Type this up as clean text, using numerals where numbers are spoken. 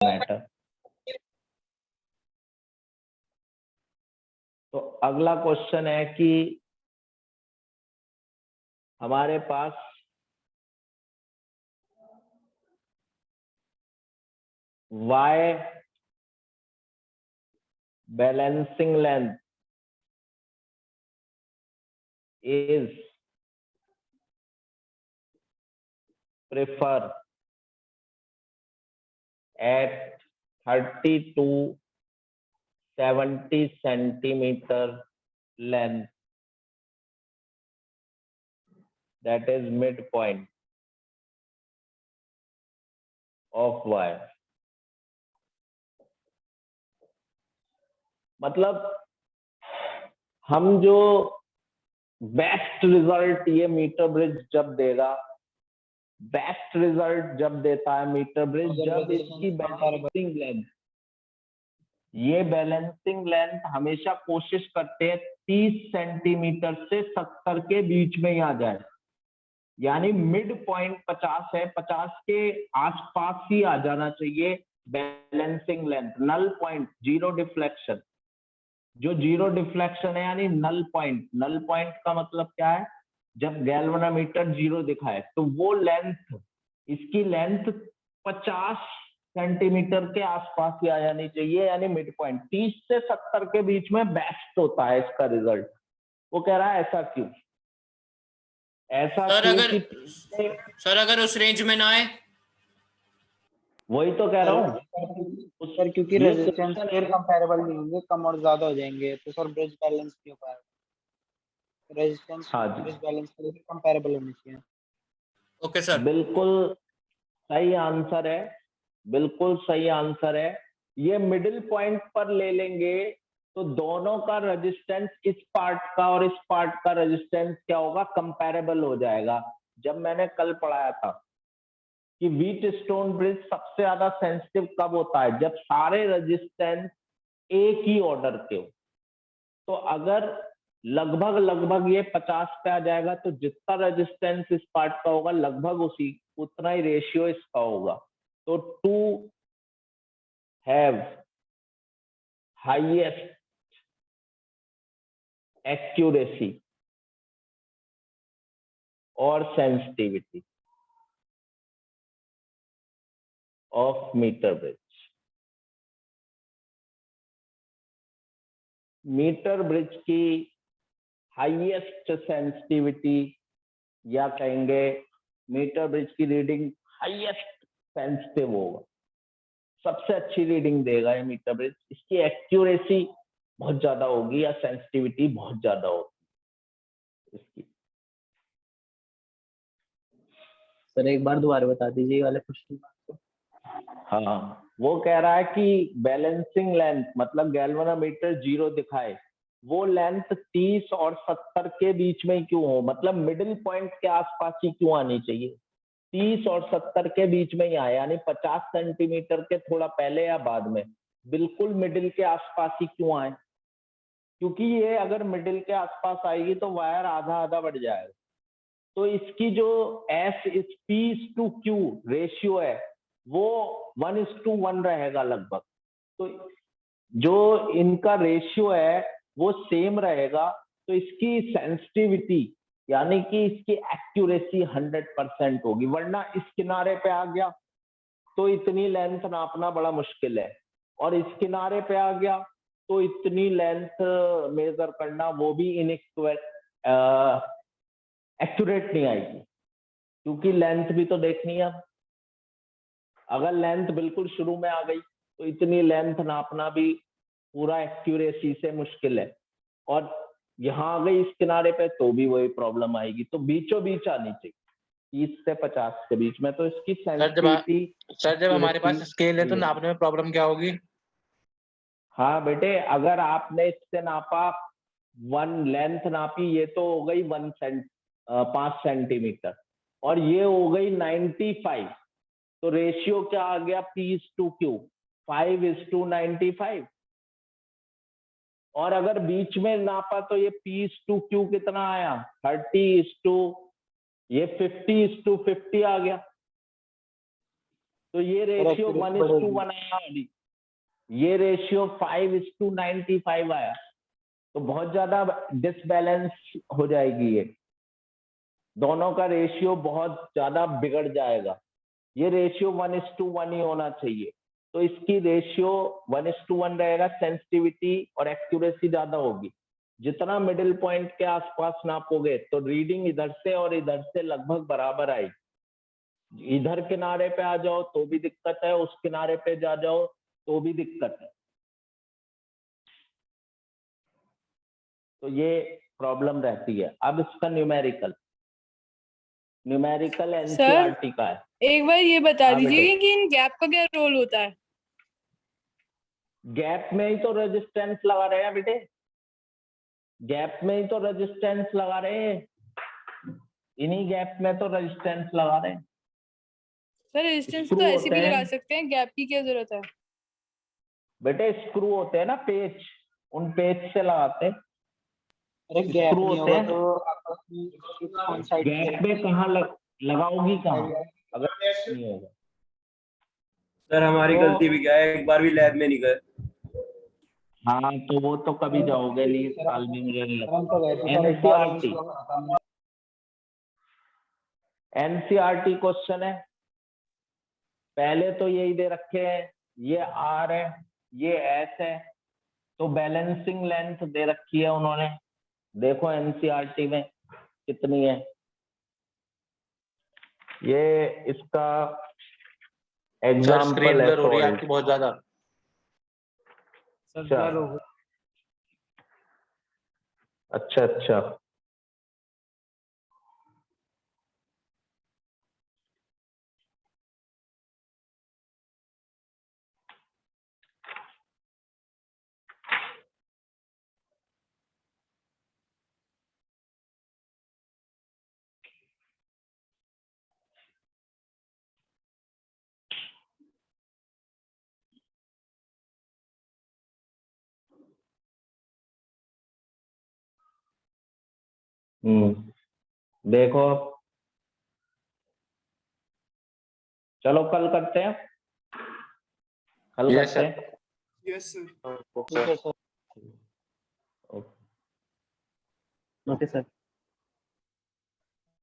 Matter. तो अगला question है कि हमारे पास y balancing length is prefer at 30 to 70 centimeter length, that is midpoint of y। मतलब हम जो बेस्ट रिजल्ट ये मीटर ब्रिज जब देगा, बेस्ट रिजल्ट जब देता है मीटर ब्रिज जब इसकी बैलेंसिंग लेंथ, ये बैलेंसिंग लेंथ हमेशा कोशिश करते हैं 30 सेंटीमीटर से 70 के बीच में ही आ जाए, यानी मिड पॉइंट 50 है, 50 के आसपास ही आ जाना चाहिए balancing length. Null point zero deflection, जो जीरो डिफ्लेक्शन है यानी नल पॉइंट, नल पॉइंट का मतलब क्या है, जब गैल्वेनोमीटर जीरो दिखाए तो वो लेंथ, इसकी लेंथ 50 सेंटीमीटर के आसपास ही आ जानी चाहिए, यानी मिड पॉइंट 30 से 70 के बीच में बेस्ट होता है इसका रिजल्ट। वो कह रहा है ऐसा क्यों, ऐसा सर क्यों सर अगर उस रेंज में ना आए, वही तो कह रहा हूँ सर, क्योंकि रेजिस्टेंस फिर कंपैरेबल नहीं होंगे, कम और ज्यादा हो जाएंगे, तो सर ब्रिज बैलेंस नहीं हो पाएगा। रेजिस्टेंस ब्रिज बैलेंस के लिए कंपैरेबल होनी चाहिए। ओके सर, बिल्कुल सही आंसर है, बिल्कुल सही आंसर है। ये मिडिल पॉइंट पर ले लेंगे तो दोनों का रेजिस्टेंस, इस पार्ट का और इस पार्ट का रेजिस्टेंस क्या होगा, कंपैरेबल हो जाएगा। जब मैंने कल पढ़ाया था कि व्हीट स्टोन ब्रिज सबसे ज्यादा सेंसिटिव कब होता है, जब सारे रेजिस्टेंस एक ही ऑर्डर के हो। तो अगर लगभग ये 50 पे आ जाएगा तो जितना रेजिस्टेंस इस पार्ट का होगा लगभग उतना ही रेशियो इसका होगा। तो टू हैव हाईएस्ट एक्यूरेसी और sensitivity of metre bridge, metre bridge की हाईएस्ट सेंसिटिविटी, या कहेंगे मीटर ब्रिज की रीडिंग हाईएस्ट सेंसिटिव होगा, सबसे अच्छी रीडिंग देगा ये मीटर ब्रिज। इसकी एक्यूरेसी बहुत ज्यादा होगी या सेंसिटिविटी बहुत ज्यादा होगी इसकी। सर एक बार दोबारा बता दीजिए वाले क्वेश्चन। हाँ, वो कह रहा है कि बैलेंसिंग लेंथ मतलब गैल्वेनोमीटर जीरो दिखाए, वो लेंथ 30 और 70 के बीच में क्यों हो, मतलब मिडिल पॉइंट के आसपास ही क्यों आनी चाहिए, 30 और 70 के बीच में ही आए, यानी 50 सेंटीमीटर के थोड़ा पहले या बाद में, बिल्कुल मिडिल के आसपास ही क्यों आए, क्योंकि ये अगर मिडिल के आसपास आएगी तो वायर आधा आधा बढ़ जाएगा। तो इसकी जो S/P/Q रेशियो है वो 1:1 रहेगा लगभग। तो जो इनका रेशियो है वो सेम रहेगा, तो इसकी सेंसिटिविटी यानी कि इसकी एक्यूरेसी 100% होगी। वरना इस किनारे पे आ गया तो इतनी लेंथ नापना बड़ा मुश्किल है, और इस किनारे पे आ गया तो इतनी लेंथ मेजर करना वो भी एक्यूरेट नहीं आएगी, क्योंकि लेंथ भी तो देखनी है। अगर लेंथ बिल्कुल शुरू में आ गई तो इतनी लेंथ नापना भी पूरा एक्यूरेसी से मुश्किल है, और यहाँ आ गई इस किनारे पे तो भी वही प्रॉब्लम आएगी। तो बीचों बीच आनी चाहिए 30 से 50 के बीच में। तो इसकी सेंसिटिविटी, सर जब हमारे पास स्केल है तो नापने में प्रॉब्लम क्या होगी? हाँ बेटे, अगर आपने इससे नापा 1 लेंथ नापी, ये तो हो गई 5 सेंटीमीटर, और ये हो गई 95, तो रेशियो क्या आ गया P/Q, 5:95। और अगर बीच में नापा तो ये P/Q कितना आया, 30 ये 50:50 आ गया। तो ये रेशियो accuracy 1:1 बढ़ेगी। आया, ये रेशियो 5:95 आया, तो बहुत ज्यादा डिसबैलेंस हो जाएगी ये, दोनों का रेशियो बहुत ज्यादा बिगड़ जाएगा। ये रेशियो 1:1 ही होना चाहिए, तो इसकी रेशियो 1:1 रहेगा, सेंसिटिविटी और एक्यूरेसी ज्यादा होगी। जितना मिडिल पॉइंट के आसपास नापोगे तो रीडिंग इधर से और इधर से लगभग बराबर आएगी। इधर किनारे पे आ जाओ तो भी दिक्कत है, उस किनारे पे जा जाओ तो भी दिक्कत है। तो ये प्रॉब्लम रहती है। अब इसका न्यूमेरिकल एनसीईआरटी का है। एक बार ये बता हाँ दीजिए बेटे, कि इन गैप का क्या रोल होता है? गैप में ही तो रेजिस्टेंस लगा रहे हैं बेटे, गैप में ही तो रेजिस्टेंस लगा रहे हैं, इन्हीं गैप में तो रेजिस्टेंस लगा रहे हैं। सर रेजिस्टेंस स्क्रू तो ऐसे होते भी लगा हैं सकते हैं, गैप की क्या जरूरत है? बेटे, स्क्रू होते हैं ना पेच, उन पेच से लगाते हैं। अरे गैप स्क्रू नहीं होते होगा हैं, तो आपस में कौन साइड गैप में कहाँ लगाओगी कहाँ अगर नहीं होगा। सर हमारी तो- गलती भी क्या है, एक बार भी लैब में नहीं गए। हाँ तो वो तो कभी जाओगे नहीं, इस साल भी मुझे नहीं हम तो वैसे लगता। सर एक बार एनसीईआरटी एनसीईआरटी क्वेश्चन है, पहले तो यही दे रखे हैं, ये आर है, ये एस है, तो बैलेंसिंग लेंथ दे रखी है उन्होंने, देखो एनसीईआरटी में कितनी है। ये इसका सर एग्जाम्पल स्क्रीन है ब्लर हो रही है सॉल्व। आपकी बहुत ज्यादा। अच्छा अच्छा अच्छा, देखो चलो कल करते हैं, कल Yes, करते sir. हैं। Yes sir. ठीक है सर। ओके। Okay sir.